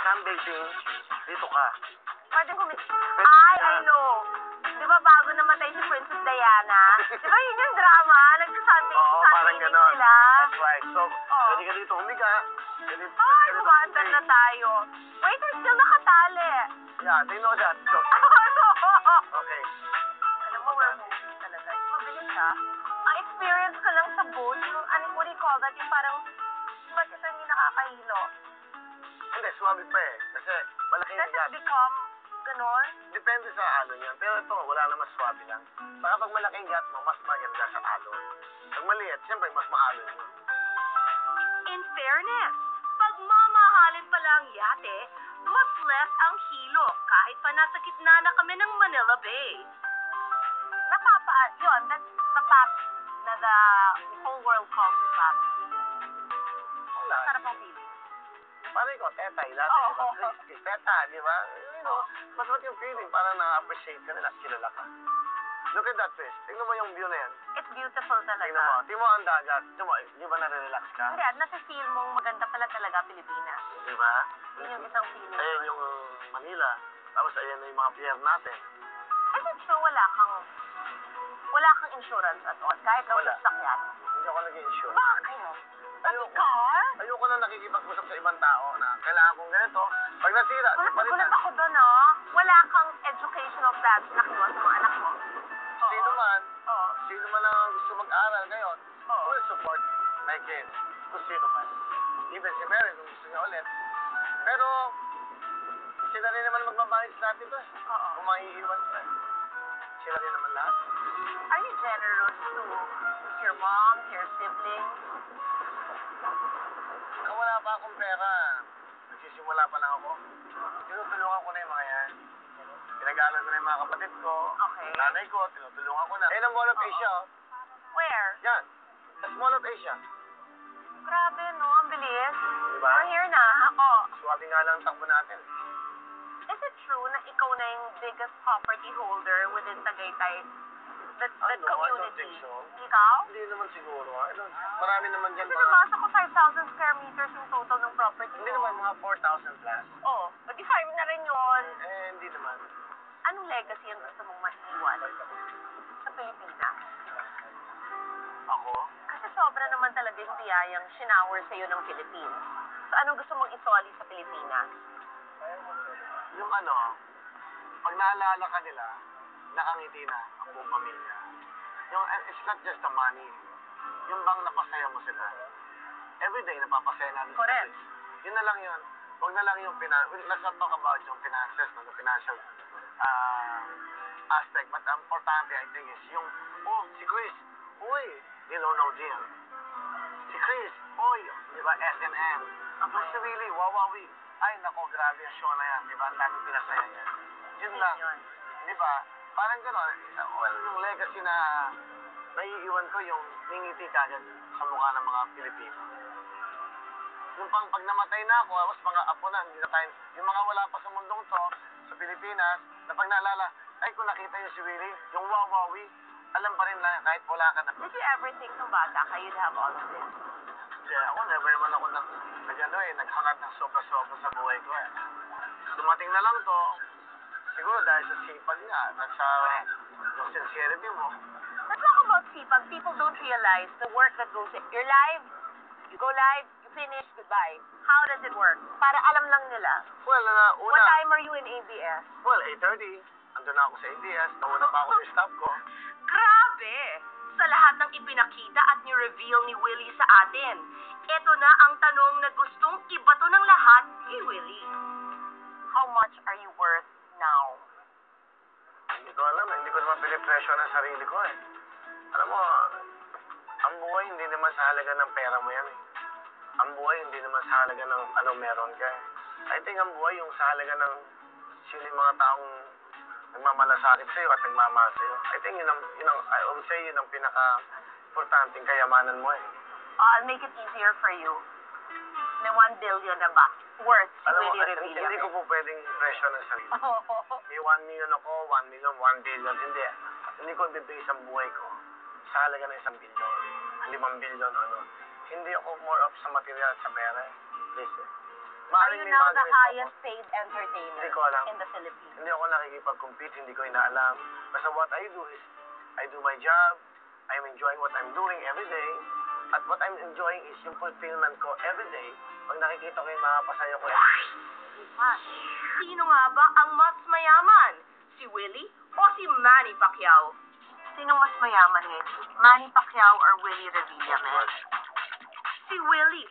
sunbathing, dito ka. Pwede Ay, I know. Di ba bago namatay si Princess Diana? Di ba yun yung drama? Oo, parang Nagsasunbathing ganon. sila. That's right. So, pwede ka dito humiga. Ay, lumaandar na tayo. Wait, we're still nakatali. Yeah, they know that. So, Ano? okay. Alam mo, we're moving talaga. Mabilis ha. Ang experience ko lang sa boat, yung, what do you call that? Yung parang, ba't ito hindi nakakahilo? Hindi, swabe pa eh. Kasi malaki Does yung gat. it become ganon? Depende sa alon yan. Pero ito, wala naman swabe lang. Baka pag malaki yung gat mo, mas maganda sa alon. Pag maliit, siyempre mas maalon yun. In fairness, pag mamahalin pala ang yate, mas less ang hilo kahit pa nasa gitna na kami ng Manila Bay. Yun, that's the fact na the whole world calls the fact. Wala. Sarap ang feeling. Parang ikaw, tetay lahat. Oo. Crispy, teta, di ba? You know, masarap yung feeling. Parang na-appreciate ka nila at kilala ka. Look at that fish. Tingnan mo yung view na yan. It's beautiful talaga. Tingnan mo. Tingnan mo ang dagat. Tingnan mo, di ba nare-relax ka? Hindi, at nasa-feel mong maganda pala talaga Pilipinas. Di ba? Yun yung isang feeling. Ayan yung Manila. Tapos ayan na yung mga pier natin. Is it true wala kang insurance at all? Kahit daw Wala. sa sakyan? Hindi ako nag-insure. Bakit? Ayoko. Car? Ayoko na nakikipag-usap sa ibang tao na kailangan kong ganito. Pag nasira, di pa rin Gulat ako doon, ah. Wala kang educational plans na kinuha sa mga anak mo? Sino man, Oo. sino man ang gusto mag-aral ngayon, Oo. will support my kids. Kung sino man. Even si Mary, kung gusto niya ulit. Pero, sila rin naman magmamanage natin to. Oo. Kung maiiwan sila. Sila rin naman lahat. Are you generous to your mom, to your siblings? Nung wala pa akong pera, nagsisimula pa lang ako. Tinutulungan ko na yung mga yan. Pinag-aaral ko na yung mga kapatid ko. Okay. Nanay ko, tinutulungan ko na. Ayun ang Mall of Asia, oh. Where? Yan. Sa Mall of Asia. Grabe, no? Ang bilis. Diba? We're here na. Oo. Swabe nga lang ang takbo natin. Is it true na ikaw na yung biggest property holder within Tagaytay? The I don't community? think so. Ikaw? Hindi naman siguro. Marami naman dyan Kasi mga... nabasa ko 5,000 square meters yung total ng property Hindi mo. naman mga 4,000 plus. Oo. Pati 5 na rin yun. Eh, hindi naman. Anong legacy ang gusto mong maiiwan sa Pilipinas? Ako? Kasi sobra naman talaga yung biyayang sinower sa'yo ng Philippines. So, anong gusto mong isoli sa Pilipinas? Yung ano, pag naalala ka nila, nakangiti na ang buong pamilya. Yung, it's not just the money. Yung bang napasaya mo sila. Everyday, napapasaya natin Correct. sila. Yun na lang yun. Huwag na lang yung let's not talk about yung finances, no, the financial aspect. But ang importante, I think, is yung, oh, si Chris, uy, Hello No Deal. Si Chris, uy, di ba, SNM. Si Willie, Wawawi. Ay, nako, grabe ang show na yan. Di ba, ang daming pinasaya niya. Yun lang. Yun. Di ba? Parang gano'n. Well, yung legacy na naiiwan ko yung ningiti kagad sa mukha ng mga Pilipino. Yung pag namatay na ako, tapos mga apo na, hindi na tayo, yung mga wala pa sa mundong to, sa Pilipinas, na pag naalala, ay kung nakita yung si Willie, yung Wawawi, alam pa rin na kahit wala ka na. Did you ever think nung bata ka you'd have all of this? Kaya ako, never naman ako naghangad ng sobra-sobra sa buhay ko eh. Dumating na lang to, siguro dahil sa sipag nga, at sa yung sincerity mo. Let's talk about sipag. People don't realize the work that goes in. You're live, you go live, you finish, goodbye. How does it work? Para alam lang nila. Well, What una, time are you in ABS? well, 8:30, andun na ako sa ABS, nauna pa ako sa staff ko. Grabe! Sa lahat ng ipinakita at ni-reveal ni Willie sa atin, ito na ang tanong na gustong ibato ng lahat kay Willie. How much are you worth now? Hindi ko alam, hindi ko naman pinipresyo ng sarili ko eh. Alam mo, ang buhay hindi naman sa halaga ng pera mo yan eh. Ang buhay hindi naman sa halaga ng ano meron ka eh. I think ang buhay yung sa halaga ng sino yung mga taong nagmamalasakit sa'yo at nagmamahal sa'yo. I think I would say yun ang pinaka-importanting kayamanan mo eh. I'll make it easier for you. May 1 billion na ba? Worth si Alam mo, Willie Revilla. hindi ko po pwedeng presyo ng sarili. May 1 million ako, 1 million, 1 billion. Hindi. Hindi ko ibibigay sa buhay ko sa halaga ng 1 billion, 5 billion, ano. Hindi ako more of sa material at sa pera. Please eh. Are you may now mga the ganito ako. highest paid entertainer Hindi ko alam. in the Philippines? Hindi ako nakikipag-compete, hindi ko inaalam. Basta what I do is, I do my job, I'm enjoying what I'm doing every day, at what I'm enjoying is yung fulfillment ko every day. Pag nakikita ko yung makapasaya ko, Sino nga ba ang mas mayaman? Si Willie o si Manny Pacquiao? Sinong mas mayaman ngayon? Manny Pacquiao or Willie Revilla, man? Si Willie.